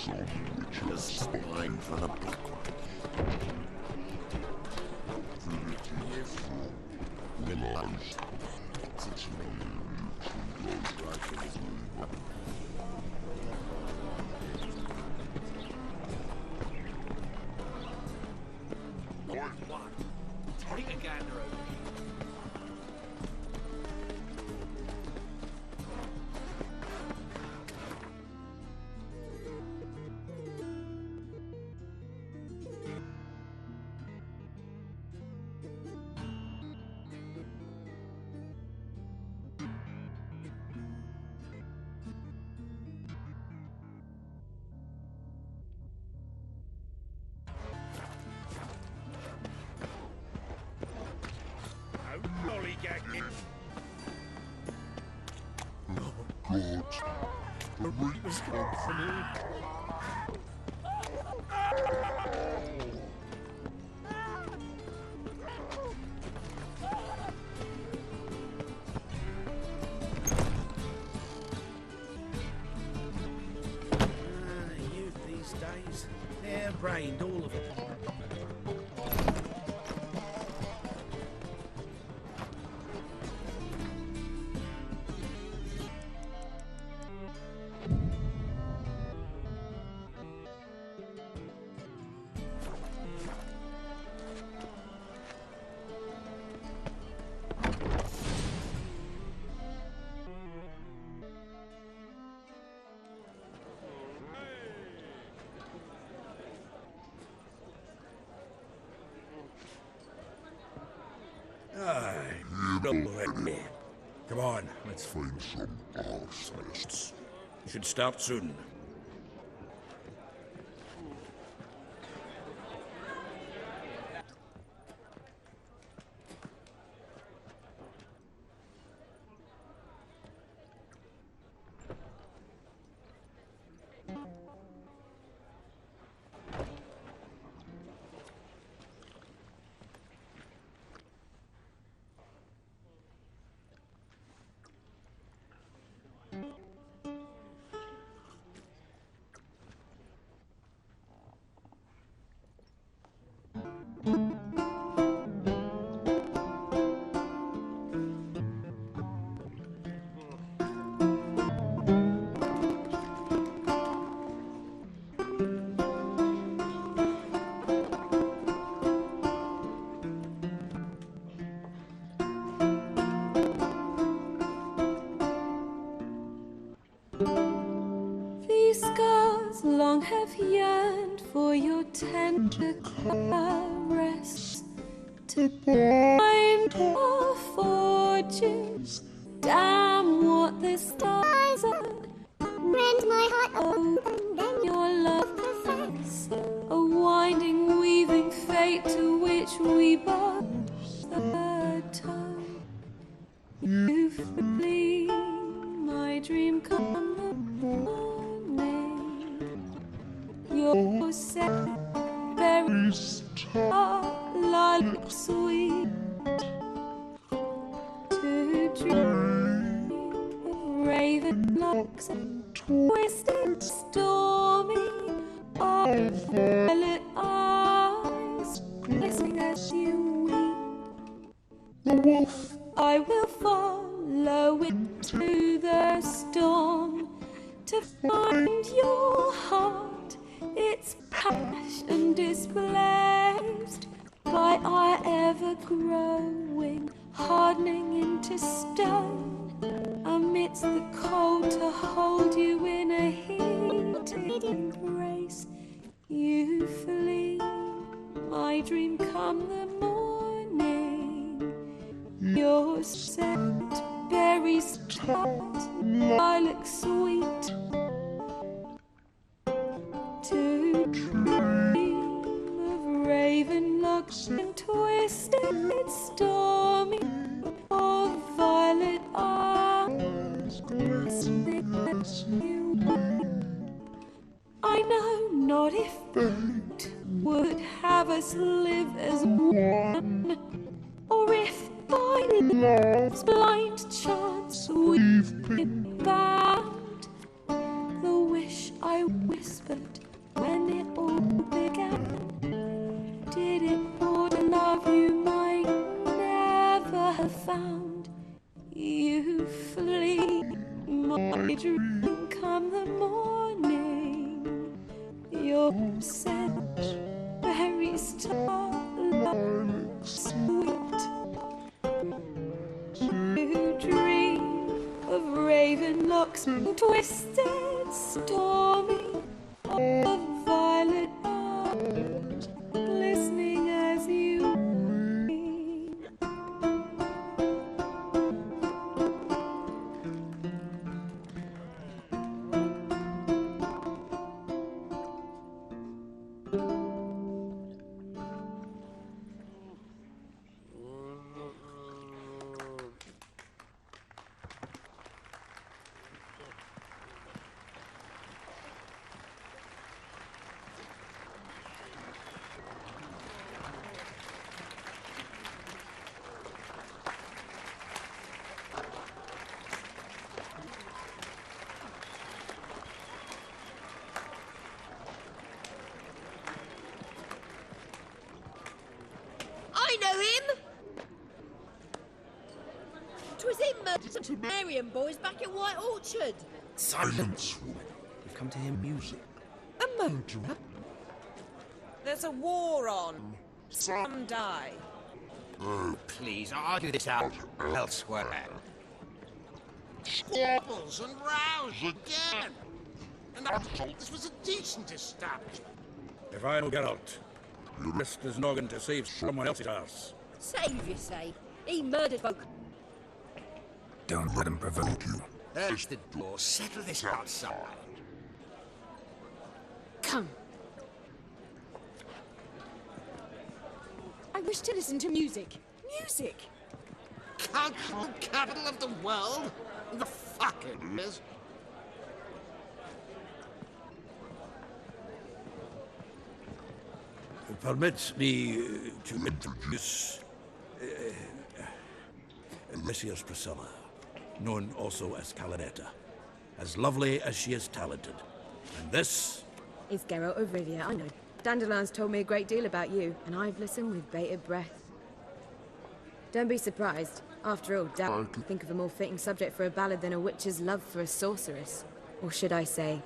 The spine for the black one. Take a gander over here. Lollygagging. God, the Reaper's company. Youth these days, hair-brained, all of it. Come on, let's find some arse nests. You should start soon. These scars long have yearned for your tender caress, to find our fortunes. Damn what the stars are. Rend my heart open, then your love perfects a winding, weaving fate to which we both the time. You flee, my dream come the morning. Your set very starlight sweet to dream of raven locks and twisted stormy of violet eyes glistening as you weep. The wolf I will follow into the storm to find your heart, its passion displaced by our ever-growing, hardening into stone, amidst the cold to hold you in a heated embrace. You flee, my dream come the morning. Your scent berries tart, lilac sweet, to dream of raven locks and twisted stormy of violet eyes glistening as you wait. I know not if fate would have us live as one, or if by love's blind chance we've been bound. The wish I whispered when it all began. Did it for the love you might never have found? You flee my dream come the morning. Your scent, very starlight, sweet. You dream of raven locks, twisted, stormy, of violet arms, glistening as you lean. I know him! 'Twas him murdered some Marion boys back at White Orchard. Silence, woman. We've come to hear music. A murderer? There's a war on. Some die. Oh, Please argue this out elsewhere. Squabbles and rows again. And I thought this was a decent establishment. If I don't get out, you risk his noggin to save someone else's ass. Save, you say? He murdered folk. don't let him provoke you. There's the door. Settle this outside. Come. I wish to listen to music. Music! Cultural capital of the world? The fuck it is. Permit me to introduce Lysias Priscilla, known also as Calinetta, as lovely as she is talented. And this It's Geralt of Rivia, I know. Dandelion's told me a great deal about you, and I've listened with bated breath. Don't be surprised. After all, I can think of a more fitting subject for a ballad than a witch's love for a sorceress. Or should I say,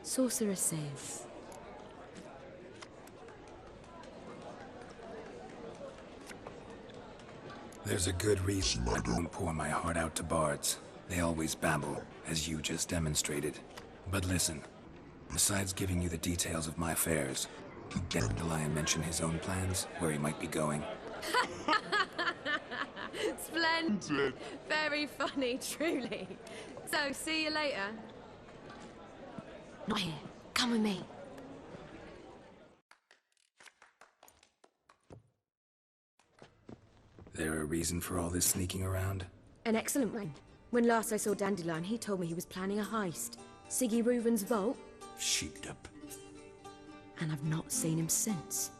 sorceresses. There's a good reason I don't pour my heart out to bards. They always babble, as you just demonstrated. But listen, besides giving you the details of my affairs, did Dandelion mention his own plans, where he might be going? Splendid. Very funny, truly. So, see you later. Not here. Come with me. There a reason for all this sneaking around? An excellent one. When last I saw Dandelion, he told me he was planning a heist. Siggy Reuven's vault, sheeped up. and I've not seen him since.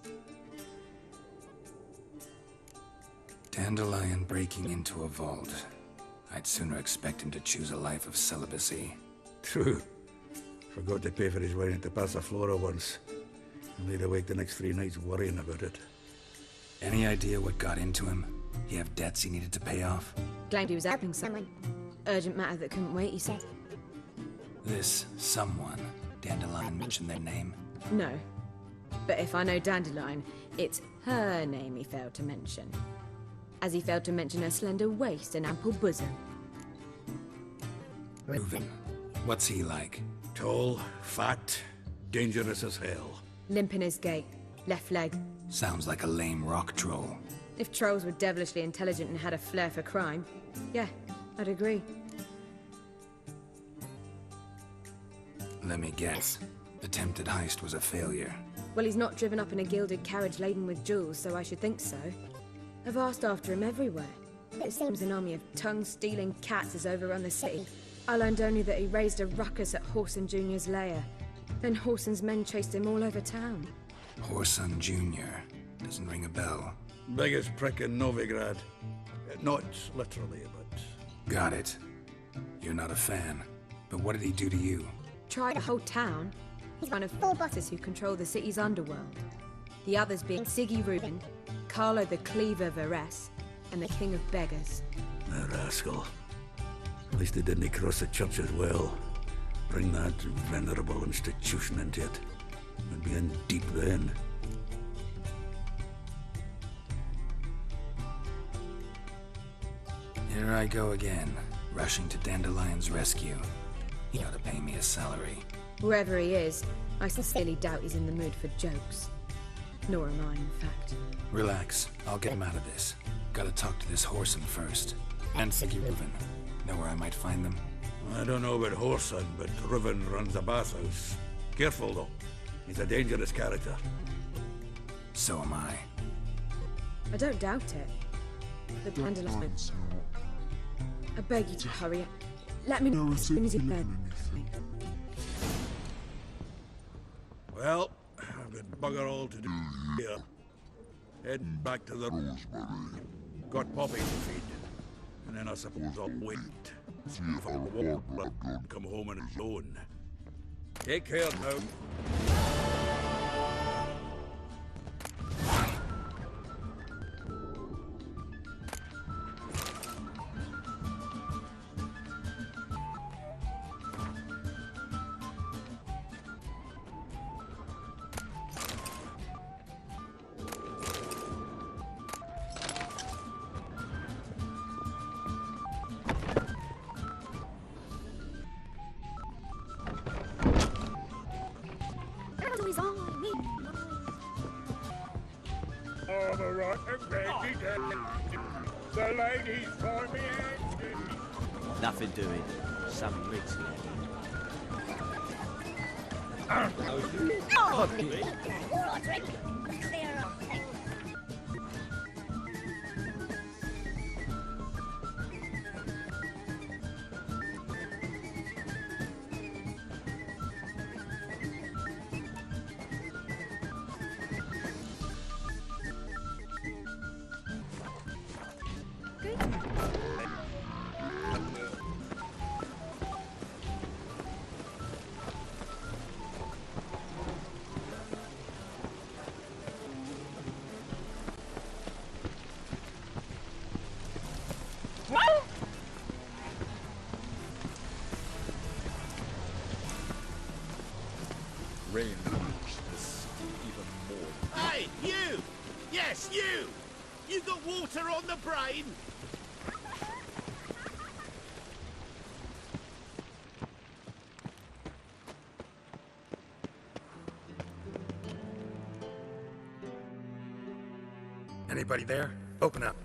Dandelion breaking into a vault. I'd sooner expect him to choose a life of celibacy. True. Forgot to pay for his wine at the Passaflora once. And laid awake the next 3 nights worrying about it. Any idea what got into him? He have debts he needed to pay off? Claimed he was helping someone. Urgent matter that couldn't wait, he said. This someone, Dandelion mentioned their name? No. But if I know Dandelion, it's her name he failed to mention. As he failed to mention her slender waist and ample bosom. Reuven. What's he like? Tall, fat, dangerous as hell. Limp in his gait, left leg. Sounds like a lame rock troll. If trolls were devilishly intelligent and had a flair for crime, yeah, I'd agree. Let me guess. Attempted heist was a failure. Well, he's not driven up in a gilded carriage laden with jewels, so I should think so. I've asked after him everywhere. It seems an army of tongue-stealing cats has overrun the city. I learned only that he raised a ruckus at Whoreson Jr.'s lair. Then Whoreson's men chased him all over town. Whoreson Jr. Doesn't ring a bell. Biggest prick in Novigrad. Not literally, but... Got it. You're not a fan. But what did he do to you? try the whole town. He's one of 4 bosses who control the city's underworld. The others being Siggy Rubin, Carlo the Cleaver Varese, and the King of Beggars. The rascal. At least they didn't cross the church as well. Bring that venerable institution into it. We'd be in deep then. Here I go again, rushing to Dandelion's rescue. He ought to pay me a salary. Wherever he is, I sincerely doubt he's in the mood for jokes. Nor am I, in fact. Relax, I'll get him out of this. Gotta talk to this Whoreson first. And Siggy Reuven. Know where I might find them? I don't know about Whoreson, but Reuven runs a bathhouse. Careful, though. He's a dangerous character. So am I. I don't doubt it. But Dandelion, I beg you to hurry. Let me know as soon as you can. Well, I've got bugger all to do here. Heading back to the Rosemary. got Poppy to feed. And then I suppose I'll wait. See if our wardrobe good. Come home on his own. Take care now. All the rotten veggie the ladies for me asking. Nothing doing. Some rich lady. Roderick, clear off. Rain reaches this even more. Hey, you! Yes, you! You got water on the brain? Anybody there? Open up.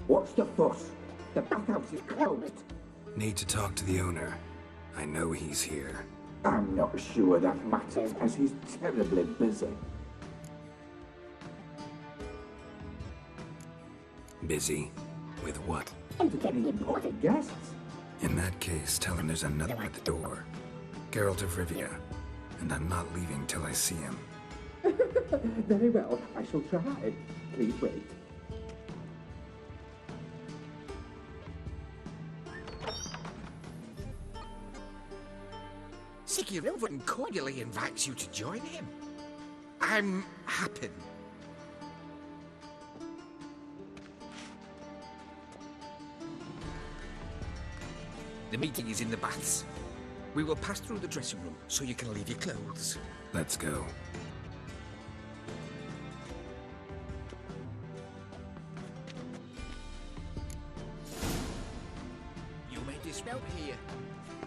What's the fuss? The bathhouse is closed. Need to talk to the owner. I know he's here. I'm not sure that matters, as he's terribly busy. Busy? With what? Entertaining important guests. In that case, tell him there's another at the door. Geralt of Rivia. And I'm not leaving till I see him. Very well, I shall try. Please wait. Siggy Reuven cordially invites you to join him. I'm happy. The meeting is in the baths. We will pass through the dressing room so you can leave your clothes. Let's go. You may dismount here.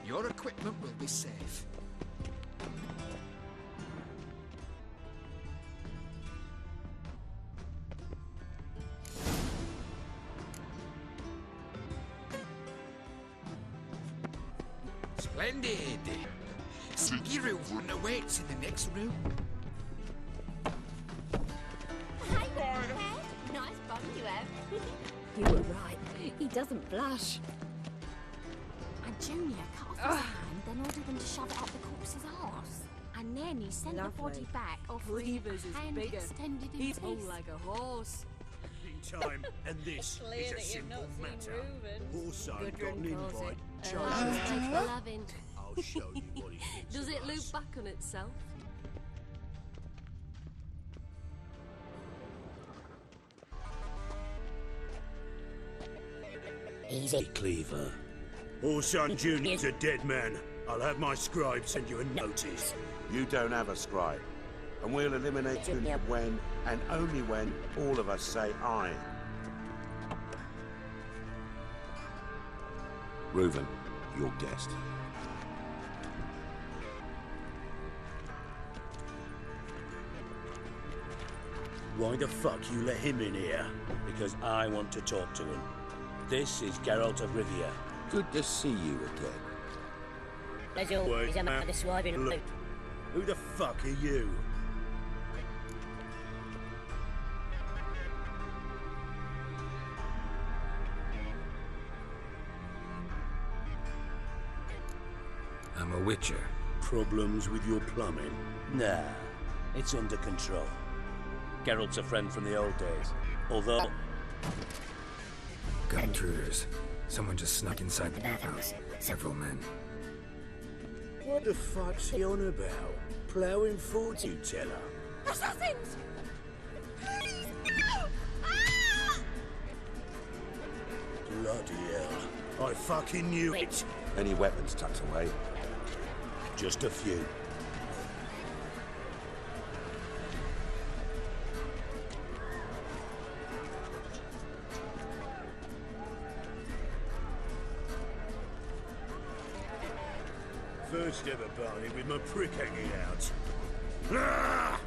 Your equipment will be safe. Splendid! Siggy Reuven awaits in the next room. Hi there, nice bum you have. You were right. He doesn't blush. And Junior cut off his hand, then ordered them to shove it up the corpse's horse's arse. And then he sent the body Lovely. back offering Cleaver's is hand bigger. extended in He's teeth. like a horse. In time, and this Clear is a that you've simple not seen matter. Reuben. Horson got Gudrun an calls invite. it, Charles, Like loving. I'll show you what he thinks Does of it us. loop back on itself? Easy, Cleaver. Horson Jr.'s a dead man. I'll have my scribe send you a notice. You don't have a scribe. And we'll eliminate you when, and only when, all of us say aye. Reuben, your guest. Why the fuck you let him in here? Because I want to talk to him. This is Geralt of Rivia. Good to see you again. There's always a matter swiving Look, who the fuck are you? I'm a witcher. Problems with your plumbing? Nah, it's under control. Geralt's a friend from the old days. Although... Got intruders. Someone just snuck inside the bathhouse. Several men. What the fuck's he on about? Ploughing fortune teller? Assassins! Please, no! Bloody hell. I fucking knew it. Any weapons tucked away? Just a few. First ever party with my prick hanging out. Ah!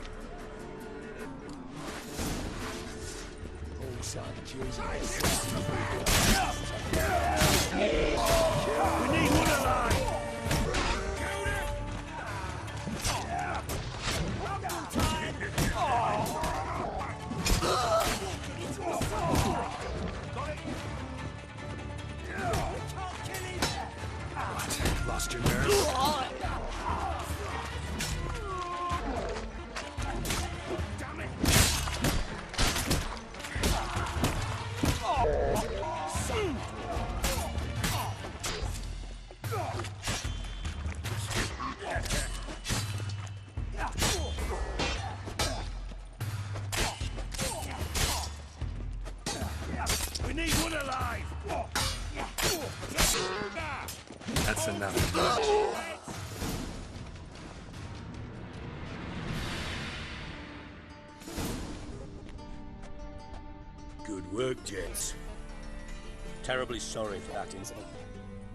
Oh, son, Jesus. We need one alive! What? Lost your nerve? We need one alive! That's enough. Good work, gents. Terribly sorry for that incident.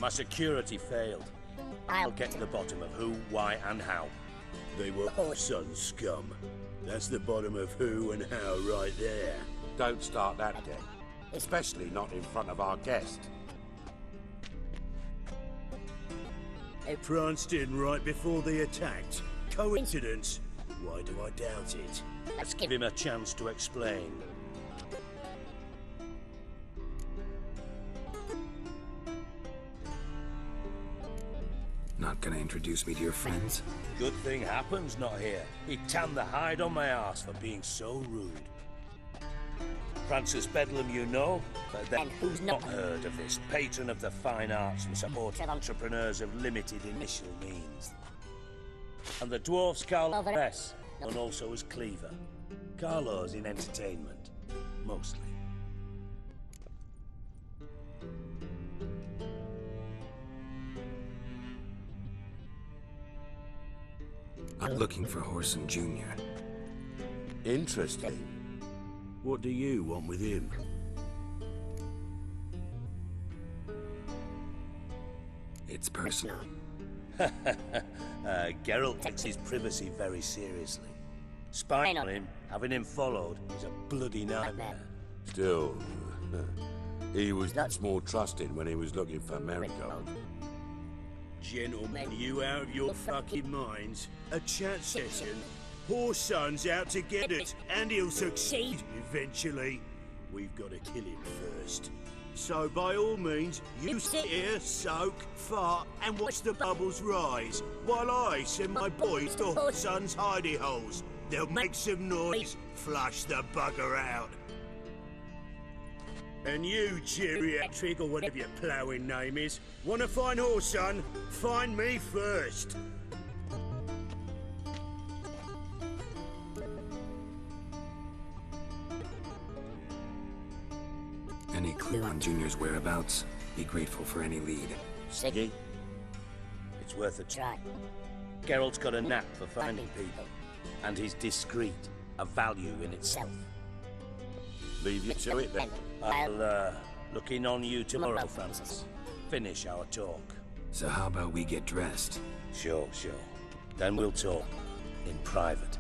My security failed. I'll get to the bottom of who, why, and how. They were Sun scum. That's the bottom of who and how right there. Don't start that again. Especially not in front of our guest. They pranced in right before they attacked. Coincidence? Why do I doubt it? Let's give him a chance to explain. Not gonna introduce me to your friends? Good thing happens not here. He tanned the hide on my arse for being so rude. Francis Bedlam, you know, but then who's not heard of this? Patron of the fine arts and supporter of entrepreneurs of limited initial means. And the dwarf's Carlo S, and also as Cleaver. Carlo's in entertainment, mostly. I'm looking for Horson Jr. Interesting. What do you want with him? It's personal. Geralt takes his privacy very seriously. Spying on him, having him followed, is a bloody nightmare. Still, he was lots more trusting when he was looking for Marigold. Gentlemen, you out of your fucking minds? A chat session? Horson's out to get it, and he'll succeed eventually. We've got to kill him first. So by all means, you sit here, soak, fart, and watch the bubbles rise, while I send my boys to Horson's hidey holes. They'll make some noise, flush the bugger out. And you, geriatric, or whatever your ploughing name is, wanna find Horson? Find me first. Any clue on Junior's whereabouts? Be grateful for any lead. Siggy, it's worth a try. Geralt's got a knack for finding people, and he's discreet, a value in itself. Leave you to it then. I'll, look in on you tomorrow, Francis. Finish our talk. So how about we get dressed? Sure. Then we'll talk. In private.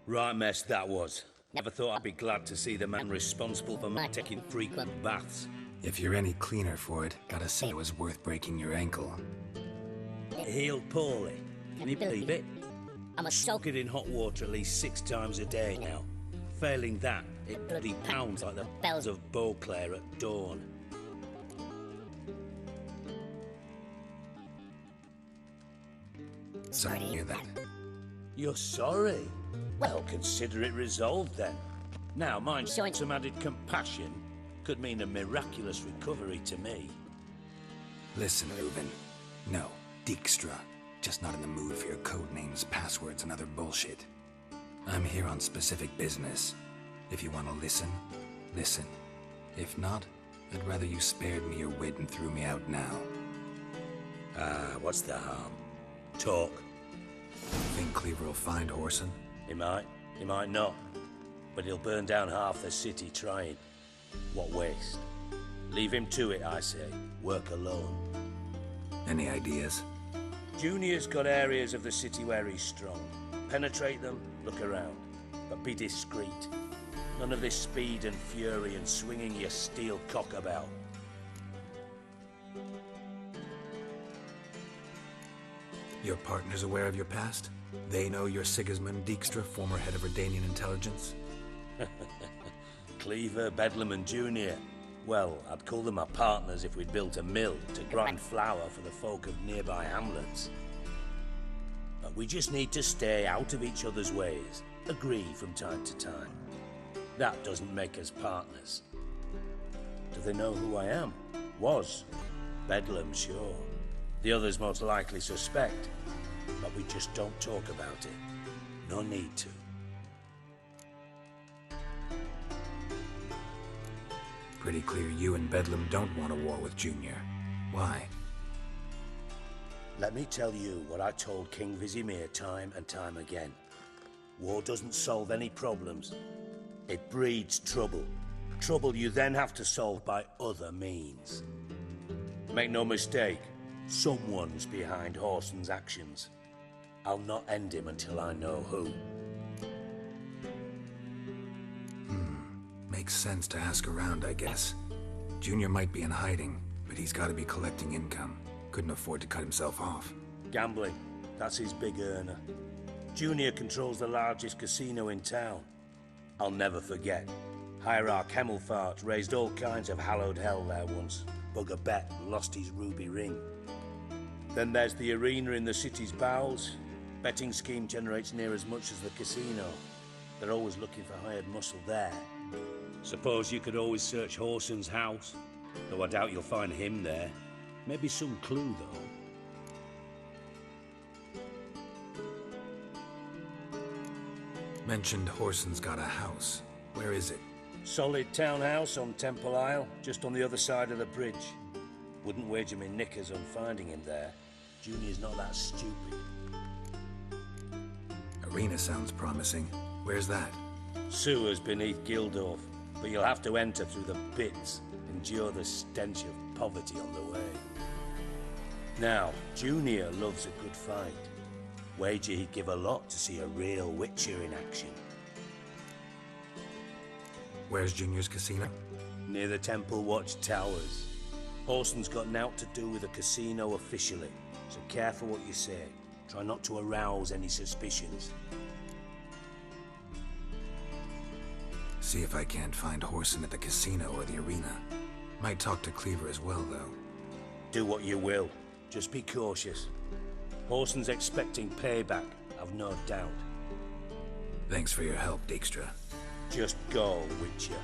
Right mess that was. Never thought I'd be glad to see the man responsible for my taking frequent baths. If you're any cleaner for it, gotta say it was worth breaking your ankle. It healed poorly. Can you believe it? I'm a soak it in hot water at least 6 times a day now. Failing that, it bloody pounds like the bells of Beauclair at dawn. Sorry to hear that. You're sorry? Well, consider it resolved then. Now, mind showing some added compassion could mean a miraculous recovery to me. Listen, Reuben. No, Dijkstra. Just not in the mood for your code names, passwords, and other bullshit. I'm here on specific business. If you want to listen, listen. If not, I'd rather you spared me your wit and threw me out now. What's the harm? Talk. Think Cleaver will find Horson? He might not. But he'll burn down half the city trying. What waste. Leave him to it, I say. Work alone. Any ideas? Junior's got areas of the city where he's strong. Penetrate them, look around. But be discreet. None of this speed and fury and swinging your steel cock about. Your partner's aware of your past? They know you're Sigismund Dijkstra, former head of Redanian intelligence? Cleaver, Bedlam and Junior. Well, I'd call them our partners if we'd built a mill to grind flour for the folk of nearby hamlets. But we just need to stay out of each other's ways, agree from time to time. That doesn't make us partners. Do they know who I am? Was. Bedlam, sure. The others most likely suspect, but we just don't talk about it. No need to. Pretty clear you and Bedlam don't want a war with Junior. Why? Let me tell you what I told King Vizimir time and time again. War doesn't solve any problems. It breeds trouble. Trouble you then have to solve by other means. Make no mistake, someone's behind Horson's actions. I'll not end him until I know who. Makes sense to ask around, I guess. Junior might be in hiding, but he's got to be collecting income. Couldn't afford to cut himself off. Gambling, that's his big earner. Junior controls the largest casino in town. I'll never forget. Hierarch Hemmelfart raised all kinds of hallowed hell there once. Bugger bet lost his ruby ring. Then there's the arena in the city's bowels. Betting scheme generates near as much as the casino. They're always looking for hired muscle there. Suppose you could always search Horson's house, though I doubt you'll find him there. Maybe some clue, though. Mentioned Horson's got a house. Where is it? Solid townhouse on Temple Isle, just on the other side of the bridge. Wouldn't wager me knickers on finding him there. Junior's not that stupid. Arena sounds promising. Where's that? Sewers beneath Gildorf, but you'll have to enter through the pits, endure the stench of poverty on the way. Now, Junior loves a good fight. Wager he'd give a lot to see a real Witcher in action. Where's Junior's casino? Near the Temple Watch Towers. Horson's got naught to do with the casino officially, so careful what you say. Try not to arouse any suspicions. See if I can't find Horson at the casino or the arena. Might talk to Cleaver as well, though. Do what you will. Just be cautious. Horson's expecting payback, I've no doubt. Thanks for your help, Dijkstra. Just go, Witcher.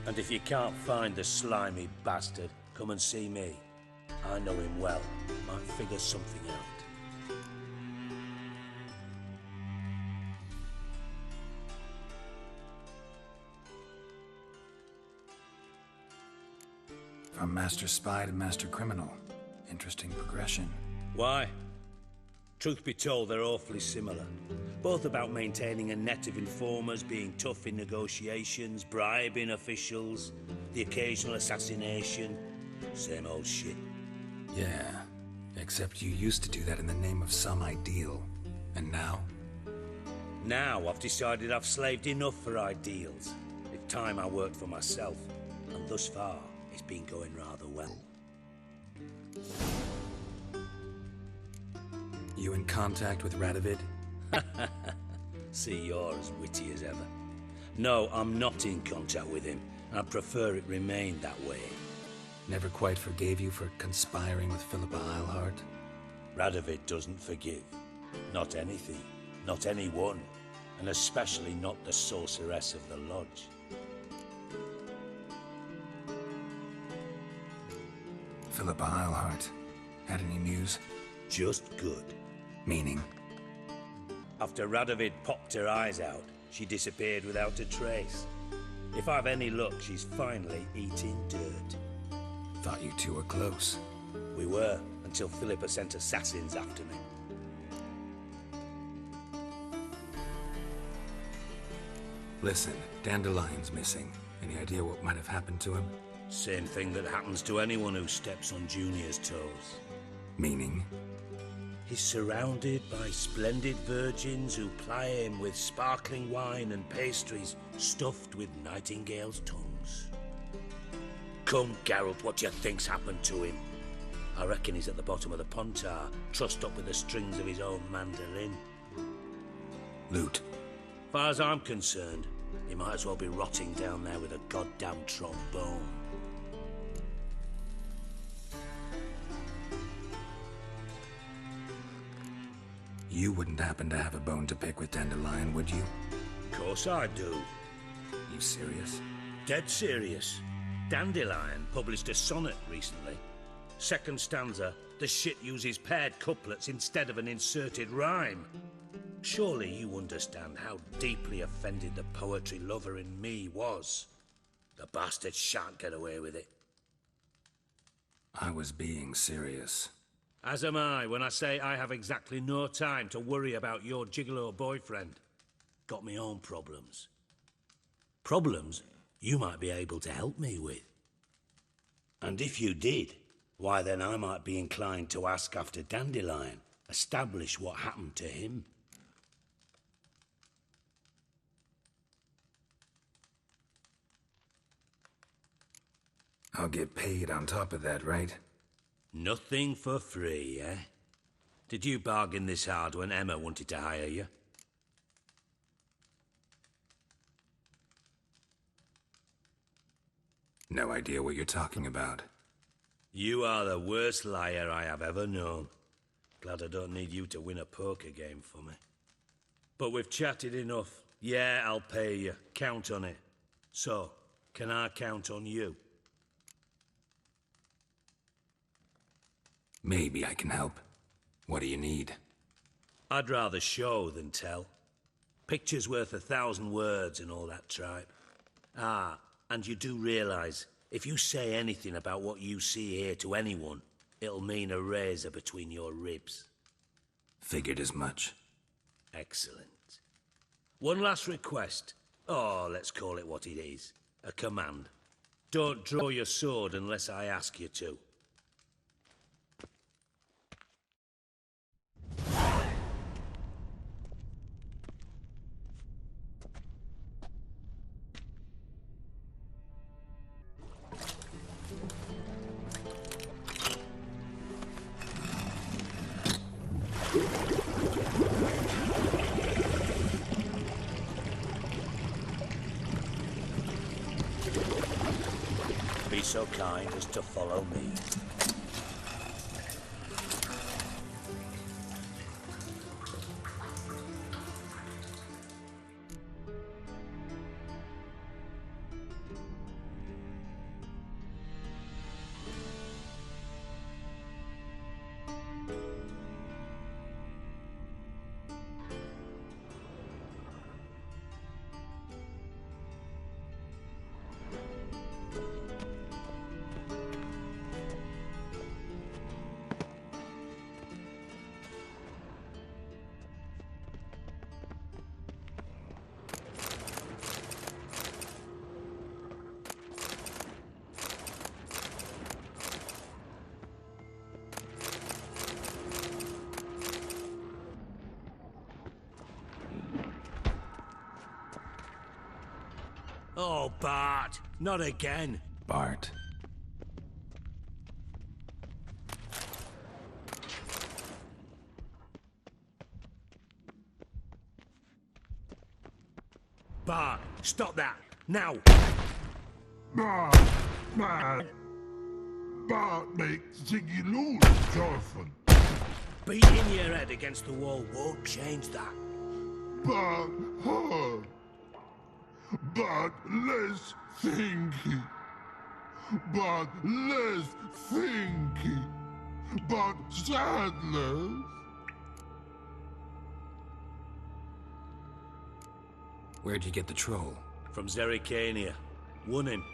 And if you can't find the slimy bastard, come and see me. I know him well. Might figure something out. From Master Spy to Master Criminal. Interesting progression. Why? Truth be told, they're awfully similar. Both about maintaining a net of informers, being tough in negotiations, bribing officials, the occasional assassination. Same old shit. Yeah, except you used to do that in the name of some ideal. And now? Now I've decided I've slaved enough for ideals. It's time I worked for myself. And thus far, it's been going rather well. You in contact with Radovid? See, you're as witty as ever. No, I'm not in contact with him. I'd prefer it remained that way. Never quite forgave you for conspiring with Philippa Eilhart? Radovid doesn't forgive. Not anything. Not anyone. And especially not the sorceress of the Lodge. Philippa Eilhart. Had any news? Just good. Meaning? After Radovid popped her eyes out, she disappeared without a trace. If I've any luck, she's finally eating dirt. Thought you two were close. We were, until Philippa sent assassins after me. Listen, Dandelion's missing. Any idea what might have happened to him? Same thing that happens to anyone who steps on Junior's toes. Meaning? He's surrounded by splendid virgins who ply him with sparkling wine and pastries stuffed with nightingales' tongues. Come, Geralt, what do you think's happened to him? I reckon he's at the bottom of the Pontar, trussed up with the strings of his own mandolin. Loot. Far as I'm concerned, he might as well be rotting down there with a goddamn trombone. You wouldn't happen to have a bone to pick with Dandelion, would you? Of course I do. You serious? Dead serious. Dandelion published a sonnet recently. Second stanza, the shit uses paired couplets instead of an inserted rhyme. Surely you understand how deeply offended the poetry lover in me was. The bastard shan't get away with it. I was being serious. As am I when I say I have exactly no time to worry about your gigolo boyfriend. Got me own problems. Problems you might be able to help me with. And if you did, why then I might be inclined to ask after Dandelion, establish what happened to him. I'll get paid on top of that, right? Nothing for free, eh? Did you bargain this hard when Emma wanted to hire you? No idea what you're talking about. You are the worst liar I have ever known. Glad I don't need you to win a poker game for me. But we've chatted enough. Yeah, I'll pay you. Count on it. So, can I count on you? Maybe I can help. What do you need? I'd rather show than tell. Picture's worth 1,000 words and all that tripe. Ah, and you do realize, if you say anything about what you see here to anyone, it'll mean a razor between your ribs. Figured as much. Excellent. One last request. Oh, let's call it what it is. A command. Don't draw your sword unless I ask you to. so kind as to follow me. Oh, Bart, not again. Bart. Bart, stop that, now! Bart, man. Bart make Ziggy lose, Jorfin. Beating your head against the wall won't change that. Bart hurt. But less thinky. But less thinky. But sadness. Where'd you get the troll? From Zerrikania. Won him.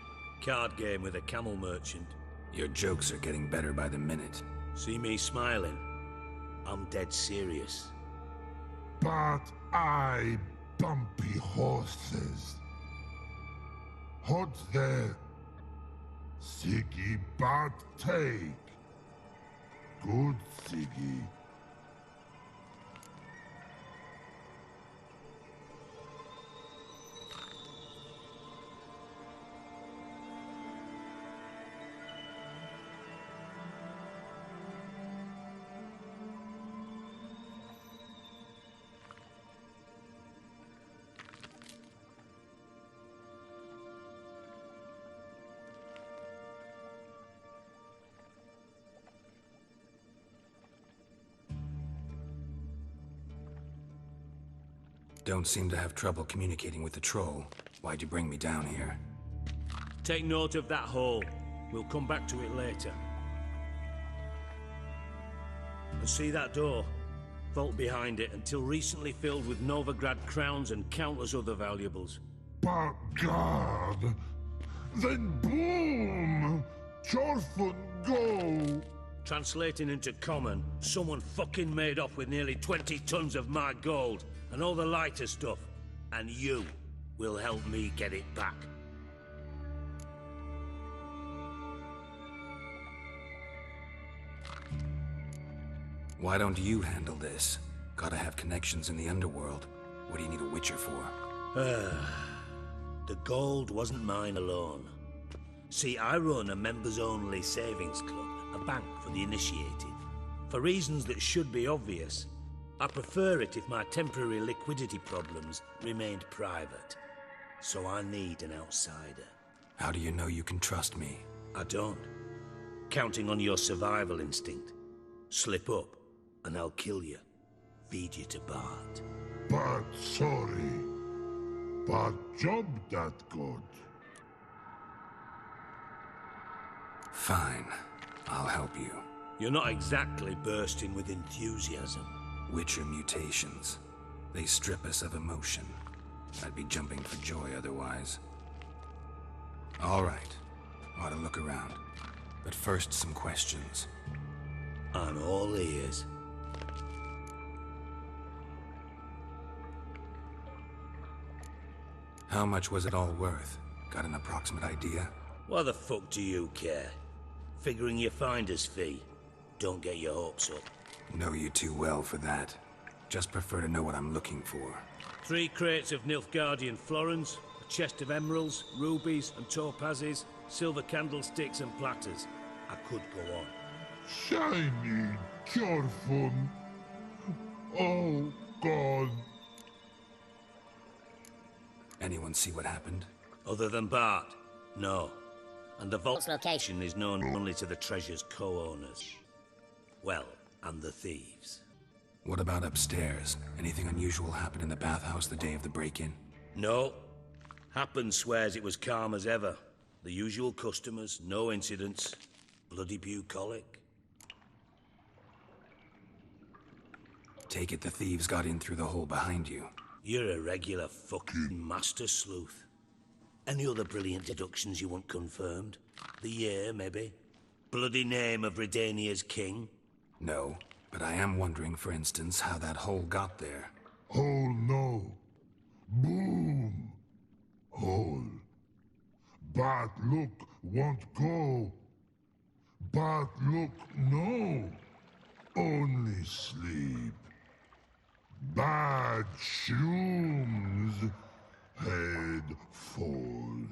Card game with a camel merchant. Your jokes are getting better by the minute. See me smiling? I'm dead serious. But I bumpy horses. Hot there. Siggy but take. Good Siggy. Don't seem to have trouble communicating with the troll. Why'd you bring me down here? Take note of that hole. We'll come back to it later. And see that door? Vault behind it, until recently filled with Novigrad crowns and countless other valuables. But God! Then boom! Jorfun go! Translating into common, someone fucking made off with nearly 20 tons of my gold, and all the lighter stuff. And you will help me get it back. Why don't you handle this? Gotta have connections in the underworld. What do you need a witcher for? The gold wasn't mine alone. See, I run a members-only savings club, a bank for the initiated. For reasons that should be obvious, I prefer it if my temporary liquidity problems remained private. So I need an outsider. How do you know you can trust me? I don't. Counting on your survival instinct. Slip up, and I'll kill you. Feed you to Bart. But sorry. But job that good. Fine. I'll help you. You're not exactly bursting with enthusiasm. Witcher mutations. They strip us of emotion. I'd be jumping for joy otherwise. All right. Ought to look around. But first, some questions. I'm all ears. How much was it all worth? Got an approximate idea? Why the fuck do you care? Figuring your finder's fee. Don't get your hopes up. Know you too well for that. Just prefer to know what I'm looking for. 3 crates of Nilfgaardian florins, a chest of emeralds, rubies and topazes, silver candlesticks and platters. I could go on. Shiny Jorfun. Oh, God. Anyone see what happened? Other than Bart? No. And the vault's location is known only to the treasure's co-owners. Well, and the thieves. What about upstairs? Anything unusual happen in the bathhouse the day of the break-in? No. Happen swears it was calm as ever. The usual customers, no incidents. Bloody bucolic. Take it the thieves got in through the hole behind you. You're a regular fucking master sleuth. Any other brilliant deductions you want confirmed? The year, maybe? Bloody name of Redania's king? No, but I am wondering, for instance, how that hole got there. Hole no. Boom. Hole. Bad look won't go. Bad look no. Only sleep. Bad shrooms. Head falls.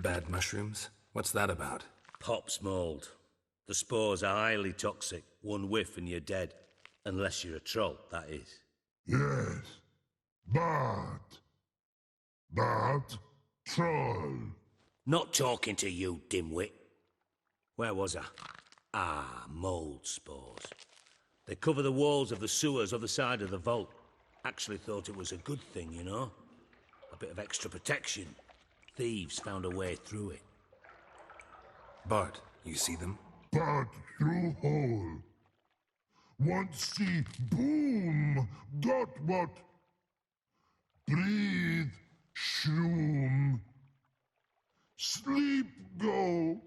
Bad mushrooms? What's that about? Pop's mold. The spores are highly toxic. One whiff and you're dead. Unless you're a troll, that is. Yes. Bad. Bad troll. Not talking to you, dimwit. Where was I? Ah, mold spores. They cover the walls of the sewers other side of the vault. Actually thought it was a good thing, you know? A bit of extra protection. Thieves found a way through it. Bart, you see them? Bad through hole. Want see boom. Got what? Breathe. Shroom. Sleep go.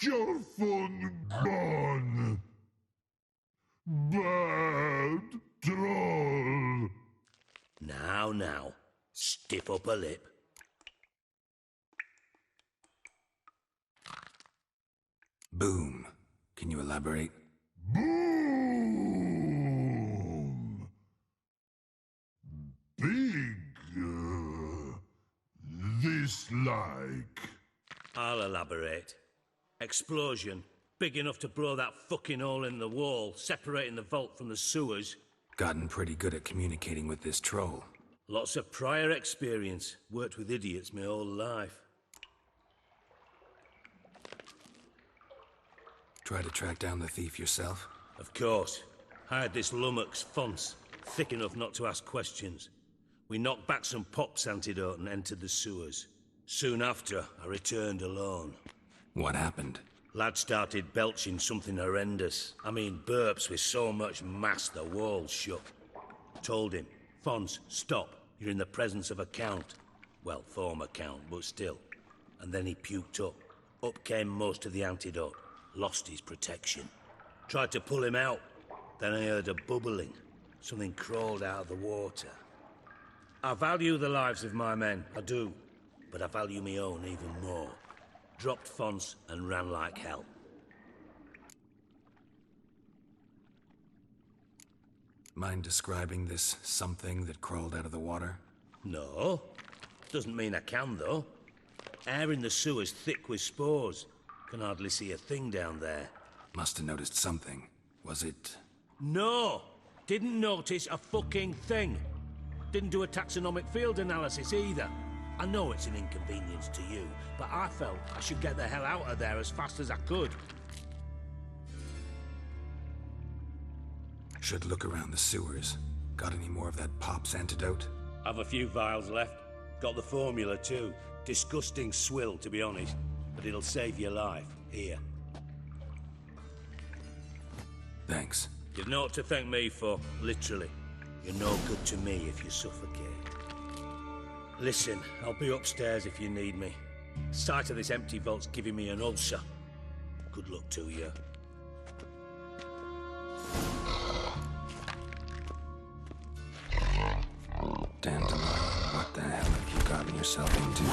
Your phone gone. Bad troll. Now. Stiff up a lip. Boom. Can you elaborate? Boom. Big. This like. I'll elaborate. Explosion. Big enough to blow that fucking hole in the wall, separating the vault from the sewers. Gotten pretty good at communicating with this troll. Lots of prior experience. Worked with idiots my whole life. Try to track down the thief yourself? Of course. Hired this lummox, Fons. Thick enough not to ask questions. We knocked back some Pop's antidote and entered the sewers. Soon after, I returned alone. What happened? Lad started belching something horrendous. I mean, burps with so much mass the walls shook. Told him, Fons, stop. You're in the presence of a count. Well, former count, but still. And then he puked up. Up came most of the antidote. Lost his protection. Tried to pull him out. Then I heard a bubbling. Something crawled out of the water. I value the lives of my men, I do. But I value my own even more. Dropped Fons and ran like hell. Mind describing this something that crawled out of the water? No. Doesn't mean I can, though. Air in the sewer's thick with spores. Can hardly see a thing down there. Must have noticed something. Was it... No! Didn't notice a fucking thing. Didn't do a taxonomic field analysis either. I know it's an inconvenience to you, but I felt I should get the hell out of there as fast as I could. Should look around the sewers. Got any more of that Pop's antidote? I've a few vials left. Got the formula too. Disgusting swill, to be honest. But it'll save your life. Here. Thanks. You've naught to thank me for, literally. You're no good to me if you suffocate. Listen, I'll be upstairs if you need me. Sight of this empty vault's giving me an ulcer. Good luck to you. Dandelion, what the hell have you gotten yourself into?